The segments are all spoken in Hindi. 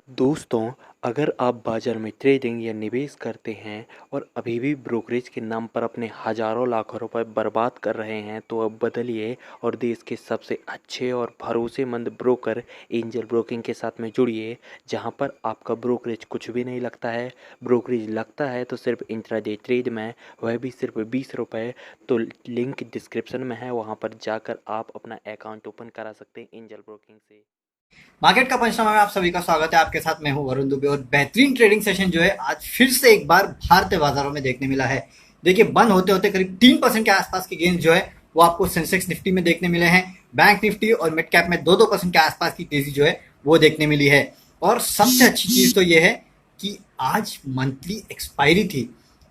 दोस्तों, अगर आप बाज़ार में ट्रेडिंग या निवेश करते हैं और अभी भी ब्रोकरेज के नाम पर अपने हज़ारों लाखों रुपए बर्बाद कर रहे हैं, तो अब बदलिए और देश के सबसे अच्छे और भरोसेमंद ब्रोकर एंजल ब्रोकिंग के साथ में जुड़िए, जहां पर आपका ब्रोकरेज कुछ भी नहीं लगता है। ब्रोकरेज लगता है तो सिर्फ इंट्राडे ट्रेड में, वह भी सिर्फ 20 रुपये। तो लिंक डिस्क्रिप्शन में है, वहां पर जाकर आप अपना अकाउंट ओपन करा सकते हैं एंजल ब्रोकिंग से। मार्केट का पंचनामा में आप सभी का स्वागत है। आपके साथ मैं हूं वरुण दुबे और बेहतरीन ट्रेडिंग सेशन जो है आज फिर से एक बार भारतीय बाजारों में देखने मिला है। देखिए, बंद होते होते करीब 3% के आसपास के गेंस जो है वो आपको सेंसेक्स निफ्टी में देखने मिले हैं। बैंक निफ्टी और मिड कैप में 2-2% के आसपास की तेजी जो है वो देखने मिली है। और सबसे अच्छी चीज तो यह है कि आज मंथली एक्सपायरी थी।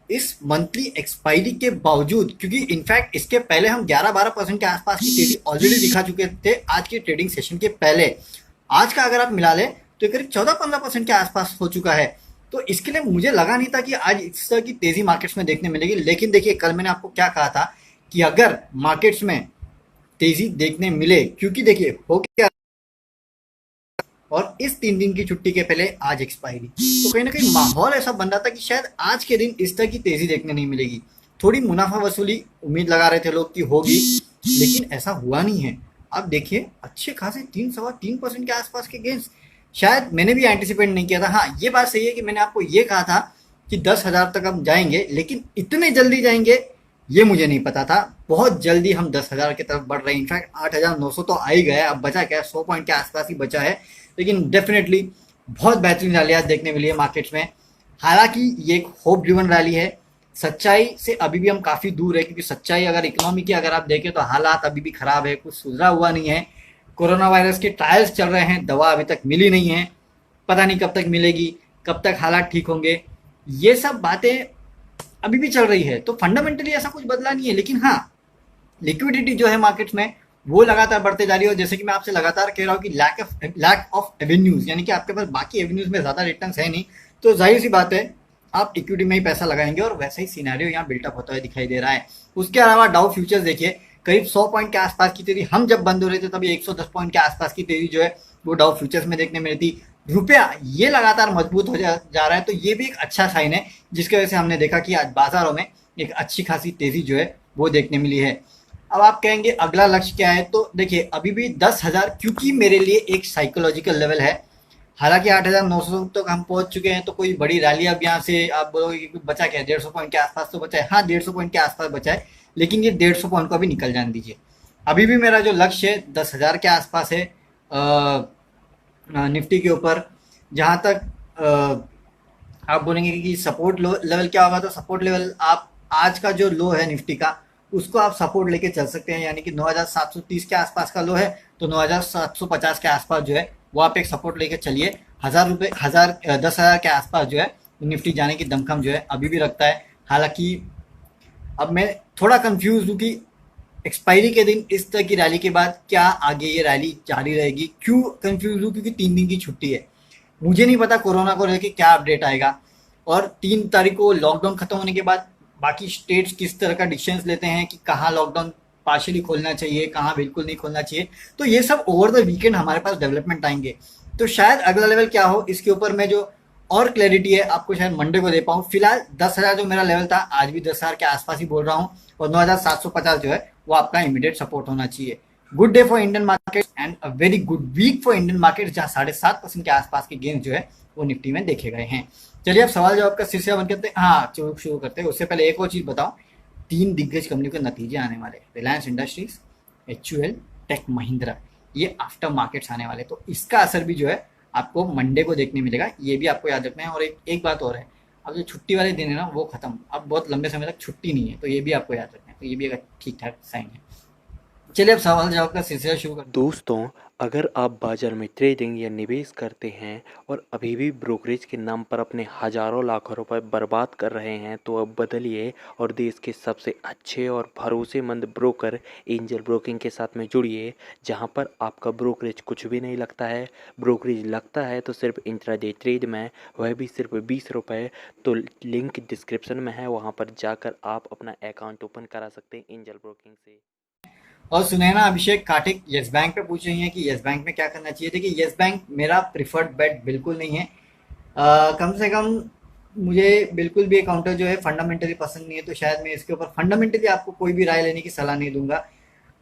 इस मंथली एक्सपायरी के बावजूद, क्योंकि इनफैक्ट इसके पहले हम 11-12% के आसपास की तेजी ऑलरेडी दिखा चुके थे आज के ट्रेडिंग सेशन के पहले। आज का अगर आप मिला लें तो करीब 14-15% के आसपास हो चुका है। तो इसके लिए मुझे लगा नहीं था कि आज इस तरह की तेजी मार्केट्स में देखने मिलेगी, लेकिन देखिए कल मैंने आपको क्या कहा था कि अगर मार्केट्स में तेजी देखने मिले, क्योंकि देखिए हो क्या, और इस 3 दिन की छुट्टी के पहले आज एक्सपायरी, तो कहीं ना कहीं माहौल ऐसा बन रहा था कि शायद आज के दिन इस तरह की तेजी देखने नहीं मिलेगी। थोड़ी मुनाफा वसूली उम्मीद लगा रहे थे लोग कि होगी, लेकिन ऐसा हुआ नहीं है। अब देखिए अच्छे खासे 3-3.25% के आसपास के गेंस शायद मैंने भी एंटिसिपेट नहीं किया था। हाँ, ये बात सही है कि मैंने आपको ये कहा था कि 10,000 तक हम जाएंगे, लेकिन इतने जल्दी जाएंगे ये मुझे नहीं पता था। बहुत जल्दी हम 10,000 की तरफ बढ़ रहे हैं। इनफैक्ट 8,900 तो आ ही गया, अब बचा क्या, 100 पॉइंट के आसपास ही बचा है। लेकिन डेफिनेटली बहुत बेहतरीन रैली आज देखने मिली है मार्केट्स में। हालांकि ये एक होप ड्रिवन रैली है। सच्चाई से अभी भी हम काफ़ी दूर है, क्योंकि सच्चाई अगर इकोनॉमी की अगर आप देखें तो हालात अभी भी खराब है, कुछ सुधरा हुआ नहीं है। कोरोना वायरस के ट्रायल्स चल रहे हैं, दवा अभी तक मिली नहीं है, पता नहीं कब तक मिलेगी, कब तक हालात ठीक होंगे। ये सब बातें अभी भी चल रही है, तो फंडामेंटली ऐसा कुछ बदला नहीं है। लेकिन हाँ, लिक्विडिटी जो है मार्केट्स में वो लगातार बढ़ते जा रही है। और जैसे कि मैं आपसे लगातार कह रहा हूँ कि लैक ऑफ एवेन्यूज, यानी कि आपके पास बाकी एवेन्यूज में ज़्यादा रिटर्न है नहीं, तो जाहिर सी बात है आप इक्विटी में ही पैसा लगाएंगे, और वैसा ही सिनेरियो यहाँ बिल्टअप होता हुआ दिखाई दे रहा है। उसके अलावा डाउ फ्यूचर्स देखिए, करीब 100 पॉइंट के आसपास की तेजी, हम जब बंद हो रहे थे तभी 110 पॉइंट के आसपास की तेजी जो है वो डाउ फ्यूचर्स में देखने मिली थी। रुपया ये लगातार मजबूत हो जा रहा है, तो ये भी एक अच्छा साइन है, जिसकी वजह से हमने देखा कि आज बाजारों में एक अच्छी खासी तेजी जो है वो देखने मिली है। अब आप कहेंगे अगला लक्ष्य क्या है, तो देखिए अभी भी 10,000 क्योंकि मेरे लिए एक साइकोलॉजिकल लेवल है। हालांकि 8,900 तक हम पहुंच चुके हैं, तो कोई बड़ी रैली अब यहाँ से आप बोलोगे कि बचा क्या है, 150 पॉइंट के आसपास तो बचा है। हाँ, 150 पॉइंट के आसपास बचा है, लेकिन ये 150 पॉइंट को अभी निकल जाने दीजिए। अभी भी मेरा जो लक्ष्य है 10,000 के आसपास है निफ्टी के ऊपर। जहाँ तक आप बोलेंगे कि सपोर्ट लेवल क्या होगा, तो सपोर्ट लेवल आप आज का जो लो है निफ्टी का, उसको आप सपोर्ट लेके चल सकते हैं। यानी कि 9,730 के आसपास का लो है, तो 9,750 के आसपास जो है वो आप एक सपोर्ट लेके चलिए। 1,000 रुपये 10,000 के आसपास जो है निफ्टी जाने की दमखम जो है अभी भी रखता है। हालांकि अब मैं थोड़ा कंफ्यूज हूँ कि एक्सपायरी के दिन इस तरह की रैली के बाद क्या आगे ये रैली जारी रहेगी। क्यों कंफ्यूज हूँ, क्योंकि 3 दिन की छुट्टी है। मुझे नहीं पता कोरोना को लेके क्या अपडेट आएगा, और 3 तारीख को लॉकडाउन खत्म होने के बाद बाकी स्टेट्स किस तरह का डिसीजन लेते हैं कि कहाँ लॉकडाउन पार्शियली खोलना चाहिए, कहाँ बिल्कुल नहीं खोलना चाहिए। तो ये सब ओवर द वीकेंड हमारे पास डेवलपमेंट आएंगे, तो शायद अगला लेवल क्या हो इसके ऊपर मैं जो और क्लैरिटी है आपको शायद मंडे को दे पाऊँ। फिलहाल 10,000 जो मेरा लेवल था आज भी 10,000 के आसपास ही बोल रहा हूँ, और 9,750 जो है वो आपका इमीडिएट सपोर्ट होना चाहिए। Good day for Indian market and a very good week for Indian market, जहां 7.5% के आसपास के गेंस जो है वो निफ्टी में देखे गए हैं। चलिए अब सवाल जवाब का सिलसिला बंद करते हैं। हाँ, शुरू करते हैं। उससे पहले एक और चीज बताऊं, 3 दिग्गज कंपनियों के नतीजे आने वाले, रिलायंस इंडस्ट्रीज, HUL, टेक महिंद्रा, ये आफ्टर मार्केट्स आने वाले, तो इसका असर भी जो है आपको मंडे को देखने मिलेगा। ये भी आपको याद रखना है। और एक बात और है, अब जो छुट्टी वाले दिन है ना वो खत्म, अब बहुत लंबे समय तक छुट्टी नहीं है, तो ये भी आपको याद रखना है। तो ये भी एक ठीक ठाक साइन है। चलिए अब सवाल जवाब का सिलसिला शुरू करते हैं। दोस्तों, अगर आप बाज़ार में ट्रेडिंग या निवेश करते हैं और अभी भी ब्रोकरेज के नाम पर अपने हज़ारों लाखों रुपए बर्बाद कर रहे हैं, तो अब बदलिए और देश के सबसे अच्छे और भरोसेमंद ब्रोकर एंजल ब्रोकिंग के साथ में जुड़िए, जहां पर आपका ब्रोकरेज कुछ भी नहीं लगता है। ब्रोकरेज लगता है तो सिर्फ इंट्राडे ट्रेड में, वह भी सिर्फ 20 रुपये। तो लिंक डिस्क्रिप्शन में है, वहां पर जाकर आप अपना अकाउंट ओपन करा सकते हैं एंजल ब्रोकिंग से। और सुनैना अभिषेक काठिक यस बैंक पे पूछ रही हैं कि यस बैंक में क्या करना चाहिए। देखिए यस बैंक मेरा प्रिफर्ड बेट बिल्कुल नहीं है। कम से कम मुझे बिल्कुल भी ये काउंटर जो है फंडामेंटली पसंद नहीं है, तो शायद मैं इसके ऊपर फंडामेंटली आपको कोई भी राय लेने की सलाह नहीं दूंगा।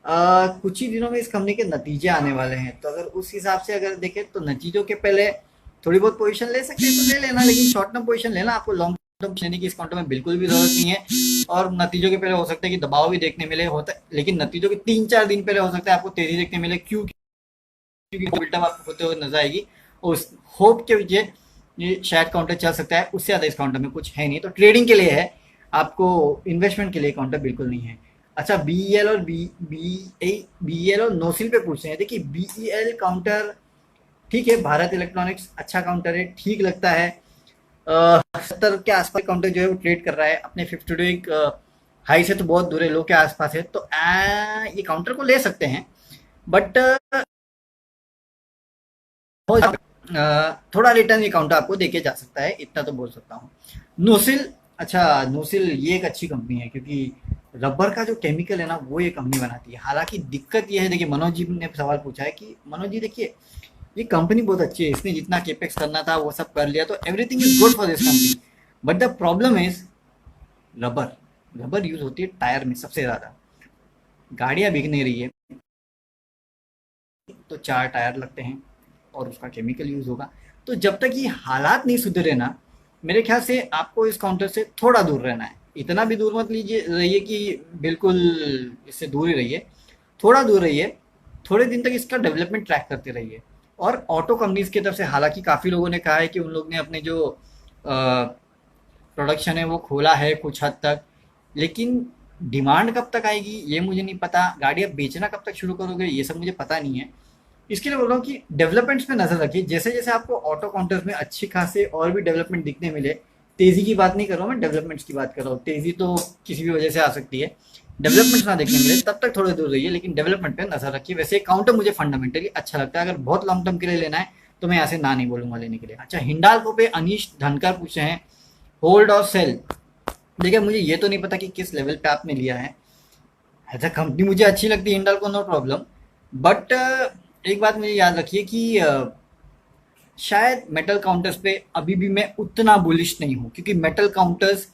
कुछ ही दिनों में इस कंपनी के नतीजे आने वाले हैं, तो अगर उस हिसाब से अगर देखें तो नतीजों के पहले थोड़ी बहुत पोजीशन ले सकते हैं तो ले लेना, लेकिन शॉर्ट टर्म पोजीशन लेना, आपको लॉन्ग टर्म लेने की इस काउंटर में बिल्कुल भी जरूरत नहीं है। और नतीजों के पहले हो सकता है कि दबाव भी देखने मिले होता है, लेकिन नतीजों के 3-4 दिन पहले हो सकता है आपको तेजी देखने मिले, क्योंकि बिल्टअप आपको होते हुए नजर आएगी। और उस होप के वजह ये शायद काउंटर चल सकता है, उससे ज़्यादा इस काउंटर में कुछ है नहीं, तो ट्रेडिंग के लिए है, आपको इन्वेस्टमेंट के लिए काउंटर बिल्कुल नहीं है। अच्छा, बीईएल और बीईएल और नोसिल पे पूछते हैं। देखिए बीईएल काउंटर ठीक है, भारत इलेक्ट्रॉनिक्स अच्छा काउंटर है, ठीक लगता है। 70 के आसपास काउंटर जो है वो ट्रेड कर रहा है, अपने 52 हाई से तो बहुत दूर है, लो के आसपास है, तो ये काउंटर को ले सकते हैं, बट थोड़ा रिटर्न ये काउंटर आपको देके जा सकता है, इतना तो बोल सकता हूँ। नोसिल, अच्छा नोसिल ये एक अच्छी कंपनी है, क्योंकि रबर का जो केमिकल है ना वो ये कंपनी बनाती है। हालांकि दिक्कत ये है, देखिए मनोज जी ने सवाल पूछा है कि मनोज जी देखिए ये कंपनी बहुत अच्छी है, इसने जितना केपेक्स करना था वो सब कर लिया, तो everything is good for this company, but the problem is rubber. Rubber use होती है टायर में सबसे ज्यादा, गाड़ियां बिक नहीं रही है तो 4 टायर लगते हैं और उसका केमिकल यूज होगा। तो जब तक ये हालात नहीं सुधरे ना, मेरे ख्याल से आपको इस काउंटर से थोड़ा दूर रहना है। इतना भी दूर मत लीजिए रहिए कि बिल्कुल इससे दूर ही रहिए, थोड़ा दूर रहिए, थोड़े दिन तक इसका डेवलपमेंट ट्रैक करते रहिए। और ऑटो कंपनीज की तरफ से हालांकि काफ़ी लोगों ने कहा है कि उन लोग ने अपने जो प्रोडक्शन है वो खोला है कुछ हद तक, लेकिन डिमांड कब तक आएगी ये मुझे नहीं पता, गाड़ियाँ बेचना कब तक शुरू करोगे ये सब मुझे पता नहीं है। इसके लिए बोल रहा हूँ कि डेवलपमेंट्स पे नजर रखिए, जैसे जैसे आपको ऑटो काउंटर्स में अच्छी खासे और भी डेवलपमेंट दिखने मिले, तेजी की बात नहीं कर रहा हूँ मैं, डेवलपमेंट्स की बात कर रहा हूँ, तेजी तो किसी भी वजह से आ सकती है, डेवलपमेंट्स ना देखने मिले तब तक थोड़े दूर रहिए, लेकिन डेवलपमेंट पे नजर रखिए। वैसे काउंटर मुझे फंडामेंटली अच्छा लगता है, अगर बहुत लॉन्ग टर्म के लिए लेना है तो मैं यहाँ से ना नहीं बोलूंगा लेने के लिए। अच्छा, हिंडाल्को पे अनीश धनकर पूछे हैं होल्ड और सेल। देखिए मुझे ये तो नहीं पता कि किस लेवल पे आपने लिया है, एज अ कंपनी मुझे अच्छी लगती है हिंडाल्को, नो प्रॉब्लम, बट एक बात मुझे याद रखिए कि शायद मेटल काउंटर्स पे अभी भी मैं उतना बुलिश नहीं हूँ, क्योंकि मेटल काउंटर्स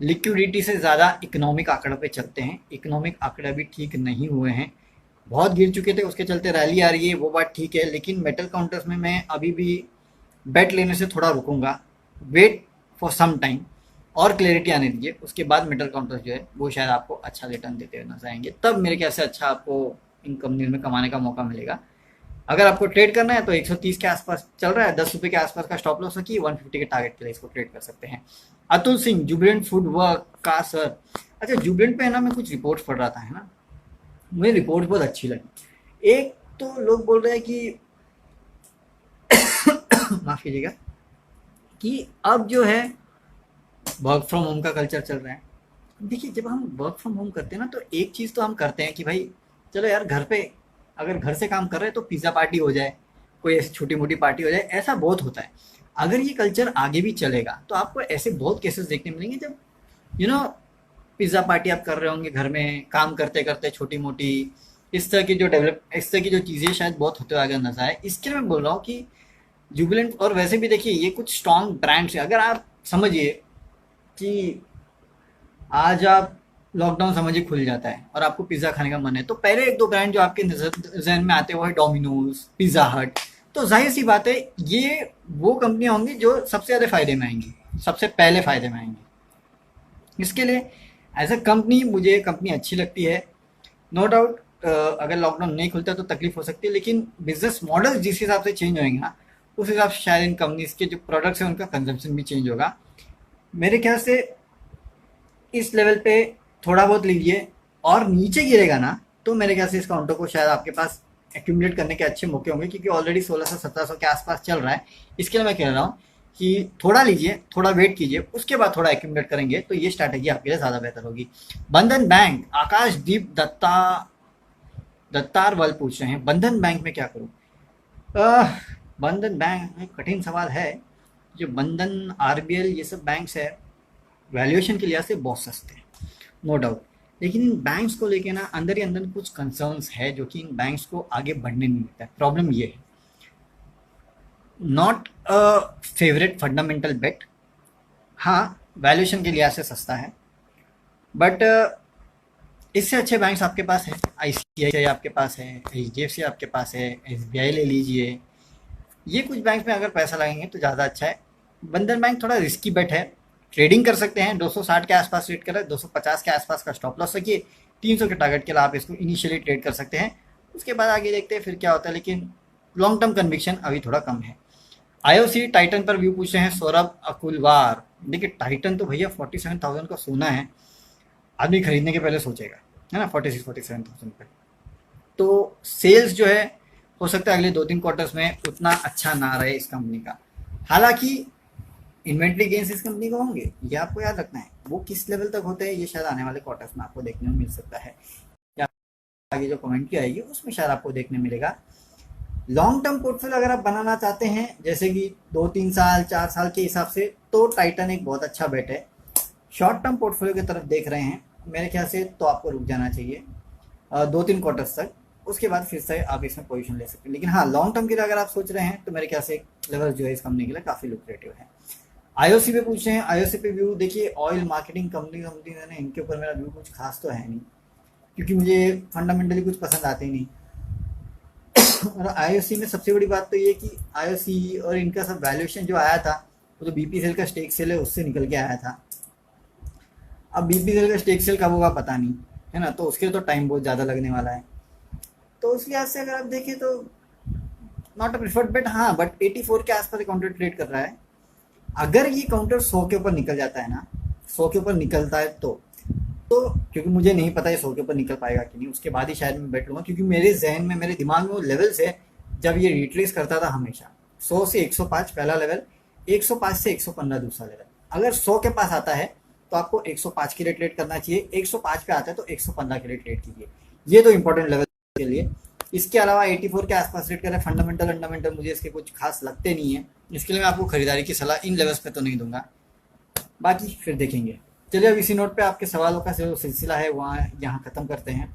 लिक्विडिटी से ज़्यादा इकोनॉमिक आंकड़े पे चलते हैं, इकोनॉमिक आंकड़े अभी ठीक नहीं हुए हैं, बहुत गिर चुके थे, उसके चलते रैली आ रही है, वो बात ठीक है, लेकिन मेटल काउंटर्स में मैं अभी भी बेट लेने से थोड़ा रुकूंगा, वेट फॉर सम टाइम और क्लैरिटी आने दीजिए, उसके बाद मेटल काउंटर्स जो है वो शायद आपको अच्छा रिटर्न देते हुए नजर आएंगे, तब मेरे ख्याल से अच्छा आपको इन कंपनियों में कमाने का मौका मिलेगा। अगर आपको ट्रेड करना है तो 130 के आसपास चल रहा है, 10 रुपये के आसपास का स्टॉप लॉस रखिए, 150 के टारगेट के लिए इसको ट्रेड कर सकते हैं। अतुल सिंह जुबिलेंट फूड वर्क का सर। अच्छा, जुबिलेंट पे है ना, मैं कुछ रिपोर्ट्स पढ़ रहा था है ना, मुझे रिपोर्ट बहुत अच्छी लगी। एक तो लोग बोल रहे हैं कि माफ कीजिएगा, कि अब जो है वर्क फ्रॉम होम का कल्चर चल रहा है। देखिए जब हम वर्क फ्रॉम होम करते हैं ना, तो एक चीज़ तो हम करते हैं कि भाई चलो यार घर पे अगर घर से काम कर रहे हैं तो पिज़्ज़ा पार्टी हो जाए, कोई ऐसी छोटी मोटी पार्टी हो जाए, ऐसा बहुत होता है। अगर ये कल्चर आगे भी चलेगा तो आपको ऐसे बहुत केसेस देखने मिलेंगे जब यू नो पिज़्ज़ा पार्टी आप कर रहे होंगे घर में काम करते करते, छोटी मोटी इस तरह की जो चीज़ें शायद बहुत होते हुए आगे नजर आए। इसके लिए मैं बोल रहा हूँ कि जुबिलेंट, और वैसे भी देखिए ये कुछ स्ट्रॉन्ग ब्रांड्स है। अगर आप समझिए कि आज आप लॉकडाउन समझिए खुल जाता है और आपको पिज़्ज़ा खाने का मन है, तो पहले एक दो ब्रांड जो आपके जहन में आते हैं वो है डोमिनोज, पिज़्ज़ा हट। तो जाहिर सी बात है ये वो कंपनियां होंगी जो सबसे ज़्यादा फायदे में आएंगी, सबसे पहले फायदे में आएंगी। इसके लिए एज अ कंपनी मुझे कंपनी अच्छी लगती है, नो डाउट। अगर लॉकडाउन नहीं खुलता तो तकलीफ हो सकती है, लेकिन बिजनेस मॉडल जिस हिसाब से चेंज होंगे ना, उस हिसाब से शायद इन कंपनीज के जो प्रोडक्ट्स हैं उनका कंजम्पशन भी चेंज होगा। मेरे ख्याल से इस लेवल पे थोड़ा बहुत लीजिए, और नीचे गिरेगा ना तो मेरे ख्याल से इस काउंटर को शायद आपके पास एक्यूमुलेट करने के अच्छे मौके होंगे, क्योंकि ऑलरेडी 1600-1700 के आसपास चल रहा है। इसके लिए मैं कह रहा हूँ कि थोड़ा लीजिए, थोड़ा वेट कीजिए, उसके बाद थोड़ा एक्यूमुलेट करेंगे तो ये स्ट्रैटेजी आपके लिए ज़्यादा बेहतर होगी। बंधन बैंक, आकाशदीप दत्तार वल पूछ रहे हैं बंधन बैंक में क्या करूँ। बंधन बैंक में कठिन सवाल है। जो बंधन, आरबीएल, ये सब बैंक्स है वैल्यूएशन के लिहाज से बहुत सस्ते हैं, नो डाउट, लेकिन इन बैंक्स को लेके ना अंदर ही अंदर कुछ कंसर्न्स है जो कि इन बैंक्स को आगे बढ़ने नहीं देता है। प्रॉब्लम ये है, नॉट अ फेवरेट फंडामेंटल बेट। हाँ, वैल्यूएशन के लिहाज से सस्ता है, बट इससे अच्छे बैंक्स आपके पास है। आईसीआईसीआई आपके पास है, एचडीएफसी आपके पास है, एसबीआई ले लीजिए। ये कुछ बैंक में अगर पैसा लगाएंगे तो ज़्यादा अच्छा है। बंधन बैंक थोड़ा रिस्की बेट है। ट्रेडिंग कर सकते हैं, 260 के आसपास ट्रेड करें, 250 के आसपास का स्टॉप लॉस रखिए, 300 के टारगेट के लिए आप इसको इनिशियली ट्रेड कर सकते हैं। उसके बाद आगे देखते हैं फिर क्या होता है, लेकिन लॉन्ग टर्म कन्विक्शन अभी थोड़ा कम है। आईओसी टाइटन पर व्यू पूछ रहे हैं सौरभ अकुलवार। देखिए टाइटन तो भैया 47,000 का सोना है, आदमी खरीदने के पहले सोचेगा, है ना, 46-47,000 पे। तो सेल्स जो है हो सकता है अगले 2-3 क्वार्टर्स में उतना अच्छा ना रहे इस कंपनी का। हालांकि इन्वेंट्री गेन्स इस कंपनी को होंगे, ये आपको याद रखना है। वो किस लेवल तक होते हैं ये शायद आने वाले क्वार्टर्स में आपको देखने को मिल सकता है, या आगे जो कमेंट्री आएगी उसमें शायद आपको देखने मिलेगा। लॉन्ग टर्म पोर्टफोलियो अगर आप बनाना चाहते हैं, जैसे कि 2-3 साल 4 साल के हिसाब से, तो टाइटन एक बहुत अच्छा बेट है। शॉर्ट टर्म पोर्टफोलियो की तरफ देख रहे हैं मेरे ख्याल से, तो आपको रुक जाना चाहिए 2-3 क्वार्टर्स तक, उसके बाद फिर से आप इसमें पोजीशन ले सकते हैं। लेकिन हाँ, लॉन्ग टर्म के लिए अगर आप सोच रहे हैं तो मेरे ख्याल से लेवल जो है इस कंपनी के लिए काफ़ी लुक्रेटिव है। आईओसी पे पूछ रहे हैं, आईओसी पे व्यू देखिए, ऑयल मार्केटिंग कंपनी ने इनके ऊपर मेरा व्यू कुछ खास तो है नहीं, क्योंकि मुझे फंडामेंटली कुछ पसंद आते ही नहीं। और आईओसी में सबसे बड़ी बात तो ये कि आईओसी और इनका सब वैल्यूएशन जो आया था वो तो बीपीसीएल का स्टेक सेल है उससे निकल के आया था। अब बीपीसीएल का स्टेक सेल कब होगा पता नहीं, है ना, तो उसके लिए तो टाइम बहुत ज़्यादा लगने वाला है। तो उस लिहाज से अगर आप देखें तो नॉट अ प्रिफर्ड बेट। हाँ, बट 84 के आसपास काउंटर ट्रेड कर रहा है। अगर ये काउंटर 100 के ऊपर निकल जाता है ना, 100 के ऊपर निकलता है तो क्योंकि मुझे नहीं पता ये 100 के ऊपर निकल पाएगा कि नहीं, उसके बाद ही शायद मैं बैठ लूँगा, क्योंकि मेरे जहन में, मेरे दिमाग में वो लेवल्स है जब ये रिट्रेस करता था हमेशा। 100 से 105 पहला लेवल, 105 से 115 दूसरा लेवल। अगर 100 के पास आता है तो आपको 105 के लिए ट्रेड करना चाहिए, 105 पे आता है तो 115 के लिए ट्रेड कीजिए। ये तो इंपॉर्टेंट लेवल के लिए। इसके अलावा 84 के आसपास ट्रेड करें। फंडामेंटल मुझे इसके कुछ खास लगते नहीं है, इसके लिए मैं आपको खरीदारी की सलाह इन लेवल्स पे तो नहीं दूंगा, बाकी फिर देखेंगे। चलिए अब इसी नोट पे आपके सवालों का जो सिलसिला है वहाँ यहाँ ख़त्म करते हैं।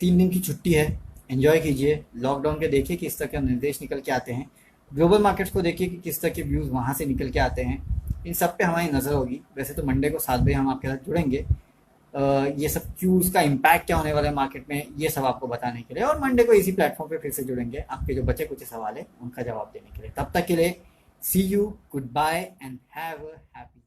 3 दिन की छुट्टी है, एंजॉय कीजिए। लॉकडाउन के देखिए किस तरह के निर्देश निकल के आते हैं, ग्लोबल मार्केट्स को देखिए कि किस तरह के व्यूज़ वहाँ से निकल के आते हैं। इन सब पे हमारी नज़र होगी। वैसे तो मंडे को 7 बजे हम आपके साथ जुड़ेंगे, ये सब क्यूज़ का इम्पैक्ट क्या होने वाला है मार्केट में, ये सब आपको बताने के लिए। और मंडे को इसी प्लेटफॉर्म पे फिर से जुड़ेंगे आपके जो बचे कुछ सवाल है उनका जवाब देने के लिए। तब तक के लिए see you, goodbye and have a happy